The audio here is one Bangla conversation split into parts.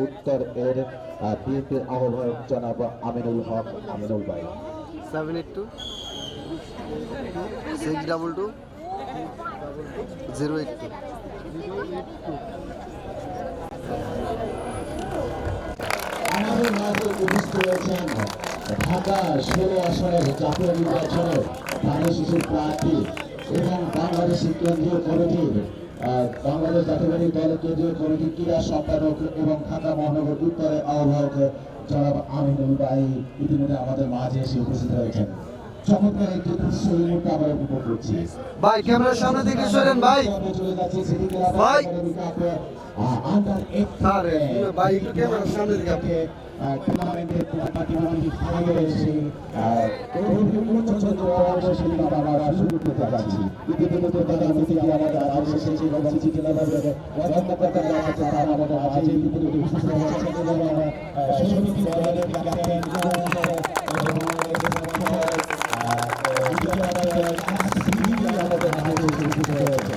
উত্তর এর বিএনপির আহ্বায়ক জনাব আমিনুল হক আমিনুল ভাই 782 622 082 আমাদের মাঝে উপস্থিত রয়েছেন ঢাকা 16 আসনের জাতীয় নির্বাচনের ধানের শিশুর প্রার্থী এবং বাংলাদেশের কেন্দ্রীয় কমিটির বাংলাদেশ জাতীয়বাদী দলের কেন্দ্রীয় কমিটির ক্রীড়া সম্পাদক এবং ঢাকা মহানগর উত্তরের আহ্বায়ক জনাব আমিনুল ভাই ইতিমধ্যে আমাদের মাঝে এসে উপস্থিত হয়েছেন। চমৎকার একটি দৃশ্য এই মুহূর্তে আমরা উপভোগ করছি। ভাই ক্যামেরার সামনে দিকে সরেন ভাই। ভাই আন্ডার 18 ভাই একটু ক্যামেরার সামনে দিকে টুর্নামেন্টের প্রতিযোগিতা ফাইনালে এসে আমরা শুরু করতে যাচ্ছি। ইতিমধ্যে প্রধান অতিথি আমাদের মাঝে এসেছে এবং সিটি ক্লাবের কর্মকর্তা যারা আছে তারা আমাদের মাঝে ইতিমধ্যে উপস্থিত হয়েছেন এবং সমিতি দলের ক্যাপ্টেন আমাদের মাঝে উপস্থিত হয়েছে।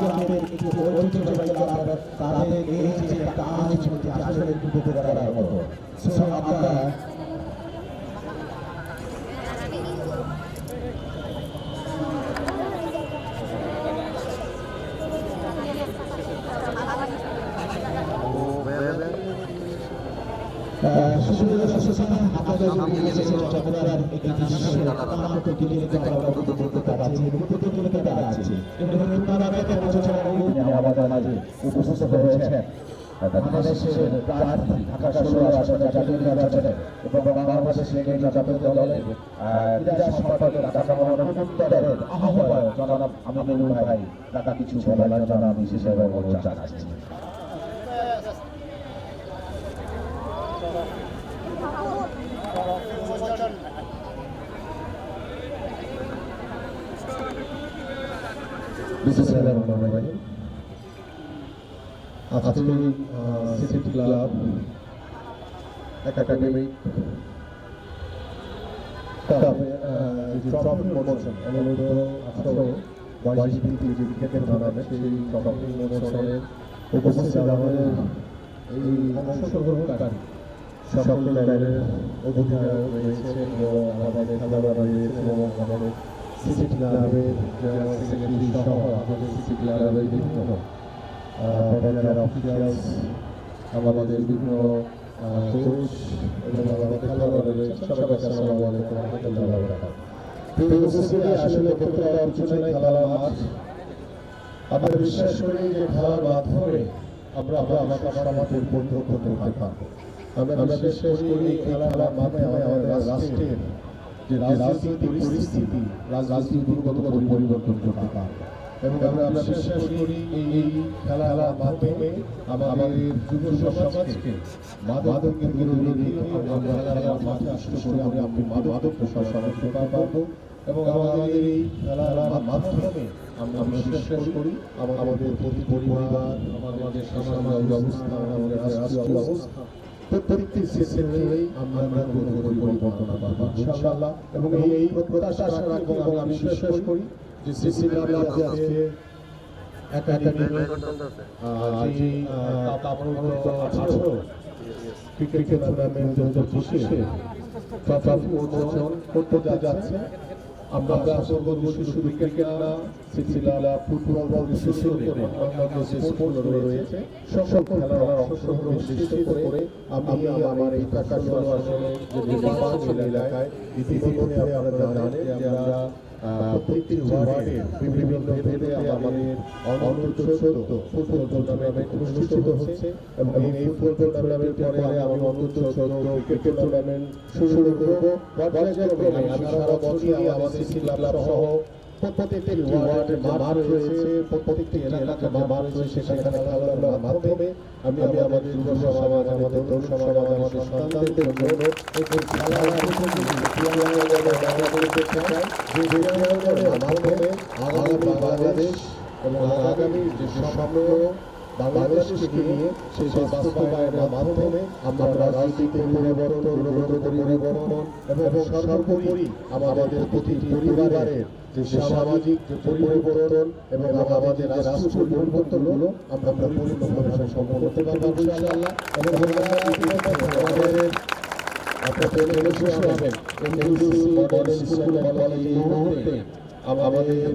আমাদের একটি ঐতিহ্যবাহী ক্লাব তাদের এই যে কাজ চলছে আসলে উপভোগ করার মতো। আমরা আমাদের মাঝে উপস্থিত হয়েছেন বাংলাদেশের প্রার্থী ঢাকা 16 আসনের জাতীয় নির্বাচনে এবং বাংলাদেশের কেন্দ্রীয় জাতীয় দলের ক্রীড়া সম্পাদক ঢাকা মহানগর উত্তরের আহ্বায়ক জনাব আমিনুল ভাই তারা কিছু বলার জন্য আমি বিশেষভাবে অনুরোধ জানাচ্ছি। আজকে সিটি ক্লাব একাডেমি ট্রফি উন্মোচন অনুরোধ 18-22 যে ক্রিকেটের টুর্নামেন্ট সেই ট্রফি উন্মোচনের উপস্থিত আমাদের এই অংশগ্রহণকারী সকল দলের অধিনায়ক রয়েছে এবং আমাদের খেলোয়াড় রয়েছে এবং আমাদের সিটি ক্লাবের সেক্রেটারি সহ আমাদের সিটি ক্লাবের বিভিন্ন অফিসিয়ালস আমাদের বিভিন্ন কোচ এবং আমাদের খেলোয়াড় রয়েছে সবাইকে আসসালামু আলাইকুম ওয়া রাহমাতুল্লাহি ওয়া বারাকাতুহু। আসলে বলতে পারার কিছু নাই, খেলার মাঠ। আমরা বিশ্বাস করি যে খেলার মাধ্যমে আমরা আমাদের বন্ধু করতে পারবো। আমরা বিশ্বাস করি এই খেলার মাধ্যমে আমাদের রাষ্ট্রের যে রাজনৈতিক পরিস্থিতি রাজনৈতিক পরিবর্তন করতে পারবো এবং আমরা বিশ্বাস করি এই খেলার মাধ্যমে আমাদের যুব সমাজকে মাদকের বিরোধী রেখে আমরা খেলার মাঠে আসতে করে আমরা মাদককে সরাসরি পারবো এবং আমাদের এই খেলার মাধ্যমে আমরা বিশ্বাস করি আমাদের প্রতি পরিবার আমাদের সামাজিক অবস্থা আমাদের রাষ্ট্রীয় অবস্থা প্রত্যেকটি সেক্টরেই আমরা পরিবর্তন পাবো ইনশাআল্লাহ এবং এই প্রত্যাশা রাখবো এবং আমি বিশ্বাস করি যে সিসি ক্লাবে আজকে একাডেমি যে ক্রিকেট টুর্নামেন্ট 2025 ট্রফি উন্মোচন করতে যাচ্ছে। আমরা আশা করব শুধু ক্রিকেট না, সিটি ক্লাব ফুটবল বিশেষ করে অন্যান্য যে স্পোর্টসগুলো রয়েছে সকল খেলার অংশগ্রহণ নিশ্চিত করে আমি আমার এই ঢাকা 16 আসনের যে নির্বাচন এলাকায় ইতিমধ্যে আপনারা জানেন যে আমরা প্রত্যেকটি ওয়ার্ডের বিভিন্ন ভেদে আমাদের অন্তত 14 ফুটবল টুর্নামেন্ট অনুষ্ঠিত হচ্ছে এবং এই ফুটবল টুর্নামেন্টের পরে আমি অন্তত 14 ক্রিকেট টুর্নামেন্ট শুরু করব। পর্যায়ক্রমে আমি সারা বছরই আমাদের সিটি ক্লাব সহ প্রত্যেকটি ওয়ার্ডে মাঠ রয়েছে, প্রত্যেকটি এলাকায় মাঠ রয়েছে, সেখানে খেলাধুলার মাধ্যমে আমি আমাদের যুব সমাজ আমাদের তরুণ সমাজ আমাদের সন্তানদের জন্য একটি খেলার মাধ্যমে আগামী বাংলাদেশ এবং আগামী যে স্বপ্ন বাংলাদেশকে নিয়ে সেই বাস্তবায়নের মাধ্যমে আমরা রাজনীতিতে পরিবর্তন, গুণগত পরিবর্তন এবং সর্বোপরি আমাদের প্রতিটি পরিবারের যে সামাজিক যে পরিবর্তন এবং আমাদের রাষ্ট্রীয় পরিবর্তনগুলো আমরা পরিপূর্ণভাবে সম্পন্ন করতে পারবো ইনশাআল্লাহ। এবং আমাদের আপনাদের শেষ হবেন MDC model school and college এই মুহূর্তে আমাদের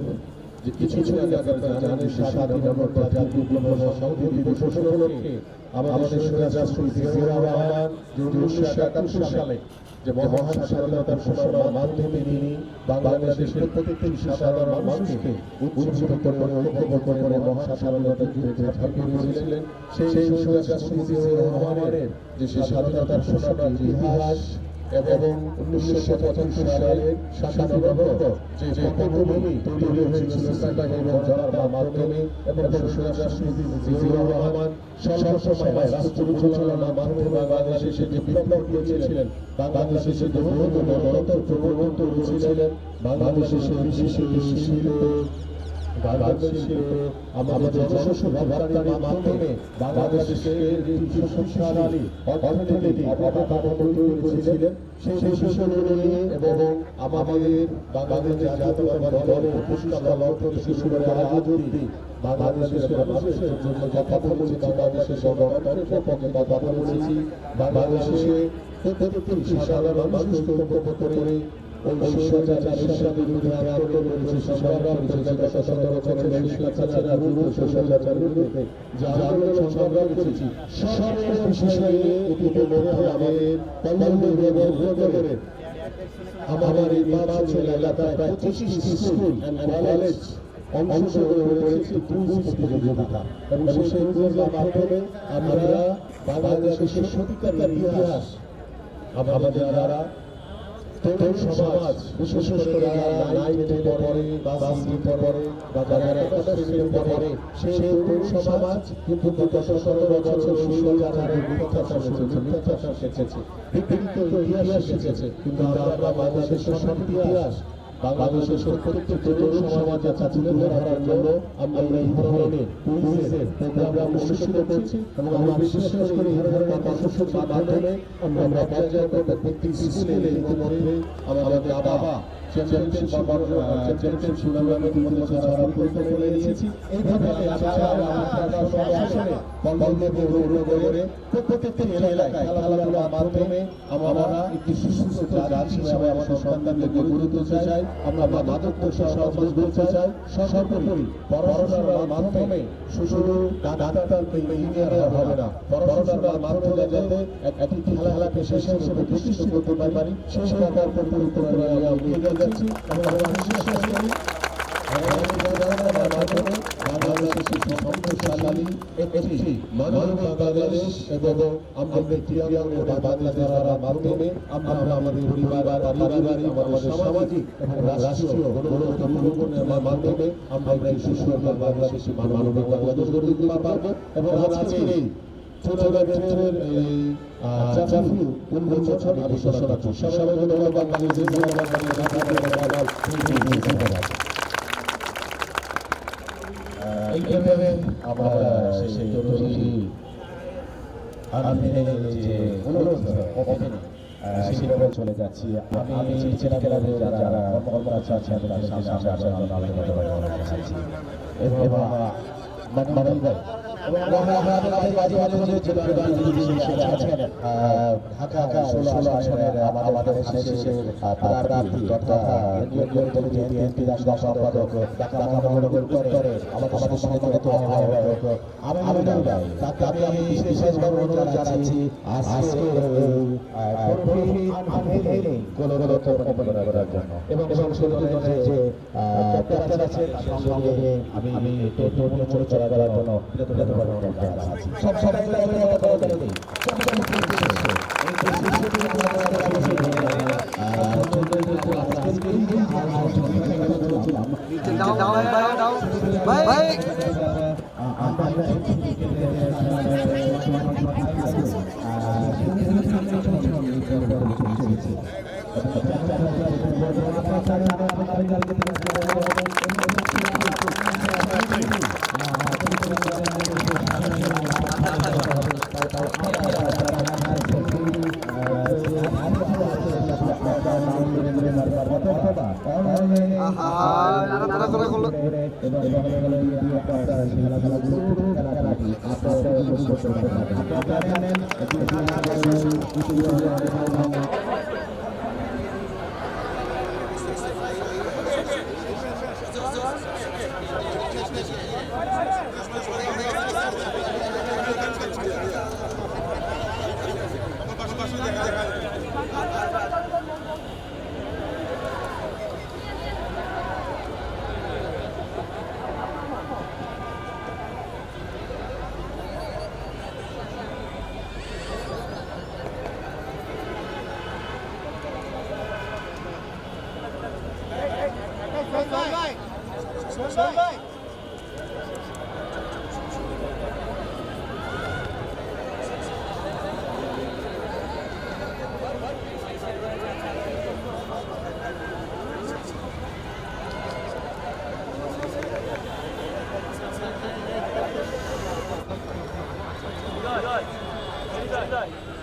যে কিছু আগে আপনারা জানেন স্বাধীনতা জাতীয় বিপ্লব সংহতি দিবস উপলক্ষে আমাদের রাষ্ট্রপতি জিয়াউর রহমান যে 1971 সালে যে মহান স্বাধীনতার ঘোষণার মাধ্যমে তিনি বাংলাদেশের প্রত্যেকটি সাধারণ মানুষকে উজ্জীবিত করে ঐক্যবদ্ধ করে মহান স্বাধীনতা যুদ্ধে ঝাঁপিয়ে পড়েছিলেন। সেই রাষ্ট্রপতি জিয়াউর রহমানের যে স্বাধীনতার ঘোষণার যে ইতিহাস এবং 1975 সালের 7 নভেম্বর যে পটভূমি তৈরি হয়েছিল সিপাহী এবং জনতার মাধ্যমে এবং রাষ্ট্রপতি জিয়াউর রহমান সর্বসময় রাষ্ট্র পরিচালনার মাধ্যমে বাংলাদেশে যে বিপ্লব করেছিলেন, বাংলাদেশে যে গণতন্ত্র প্রবর্তন করেছিলেন, বাংলাদেশে বিশেষ শিল্প আমাদের জনসংখ্যার মাধ্যমে বাংলাদেশের যে শক্তিশালী অর্থনীতি অবকাঠামো তৈরি করেছিলেন, সেই বিষয়গুলো নিয়ে এবং আমাদের বাংলাদেশ জাতীয়তাবাদী দলের প্রতিষ্ঠাতা লক্ষ্য থেকে শুরু করে আজ অবধি বাংলাদেশের মানুষের জন্য যে কথা বলেছি, বাংলাদেশের গণতন্ত্রের পক্ষে কথা বলেছি, বাংলাদেশে প্রত্যেকটি সাধারণ মানুষকে ঐক্যবদ্ধ করে ওই স্বৈরাচারের বিরুদ্ধে আন্দোলন করেছে, সংগ্রাম করেছে। গত 17 বছরের স্বৈরাচারের বিরুদ্ধে, স্বৈরাচারের বিরুদ্ধে যে আন্দোলন সংগ্রাম করেছি, সব বিষয়ে ইতিমধ্যে আমাদের পল্লবী এবং উপজেলার আমাদের এই নির্বাচন এলাকায় প্রায় 25টি স্কুল অ্যান্ড কলেজ অংশগ্রহণ করেছে কুইজ প্রতিযোগিতা এবং সেই কুইজের মাধ্যমে আমরা বাংলাদেশের সত্যিকার ইতিহাস আমাদের যারা তরুণ সমাজ, বিশেষ করে যারা 9-10 পড়ে বা 10 পড়ে বা যারা একাদশ শ্রেণীতে পড়ে, সেই তরুণ সমাজ কিন্তু গত 17 বছর স্বৈরাচারের মিথ্যাচার শিখেছে, বিকৃত ইতিহাস শিখেছে। কিন্তু আমরা বাংলাদেশের সঠিক ইতিহাস, বাংলাদেশের প্রত্যেকটি তরুণ সমাজের কাছে তুলে ধরার জন্য আমরা এই ধরনের কুইজের প্রোগ্রাম অনুষ্ঠিত করছি এবং আমরা বিশেষ করে এই ধরনের কর্মসূচির মাধ্যমে আমরা পর্যায়ক্রমে প্রত্যেক স্কুলে ইতিমধ্যে আমাদের বাবা চ্যাম্পিয়নশিপ টুর্নামেন্টে ইতিমধ্যে যারা পরীক্ষা ফেলে নিয়েছি। এইভাবে করে প্রত্যেকটি এলাকায় খেলাধুলার মাধ্যমে আমরা একটি সুস্থ জাতি হিসাবে আমাদের সন্তানদেরকে গড়ে তুলতে চাই। আমরা মাদক সমাজ গড়তে চাই। সর্বোপরি পড়াশোনার মাধ্যমে শুধু ডাক্তার ইঞ্জিনিয়ার হবে না, পড়াশোনার মাধ্যমে যাতে একটি খেলাকে শেষে হিসেবে প্রতিষ্ঠিত করতে পারি, সেই সরকার পরিকল্পনা নিয়ে আমরা এগিয়ে যাচ্ছি এবং আমরা বিশ্বাস করি বাংলাদেশের সম্পদশালী একটি মানবিক বাংলাদেশ এবং আমরা ক্রিয়াঙ্গনের বাংলাদেশের মাধ্যমে আমরা আমাদের পরিবার, পারিবারিক, আমাদের সামাজিক এবং রাষ্ট্রীয় গণতন্ত্র পরিবর্তনের মাধ্যমে আমরা এই সুন্দর বাংলাদেশে মানবিক বাংলাদেশ গড়ে তুলতে পারবো। এবং আজকের এই টুর্নামেন্টের এই জাতীয় উন্মোচন আমি ঘোষণা করছি। সবাই ধন্যবাদ। এইভাবে আমরা সেই তরুণী যে অনুরোধ সেভাবে চলে যাচ্ছি। আমি ছেলেপেলাদের যারা কর্মরত আছেন তাদের সামনে আসার জন্য আলোচনা চাইছি এবং মানব ভাই ঢাকা 16 আসনের আমাদের শেষের প্রার্থী তথা বিএনপি রাষ্ট্রীয় সম্পাদক ঢাকা মহানগর উত্তরের আমাদের সম্মানিত আহ্বায়ক আমিনুল ভাই, তাকে আমি বিশেষভাবে অনুরোধ জানাচ্ছি আজকে করার জন্য এবং সংশোধনের যে ক্যাপ্টেন আছে তার সঙ্গে আমি পরিচয় করার জন্য সব সবাই উপভোগ করতে পারবেন। আপনারা জানেন Dai, dai.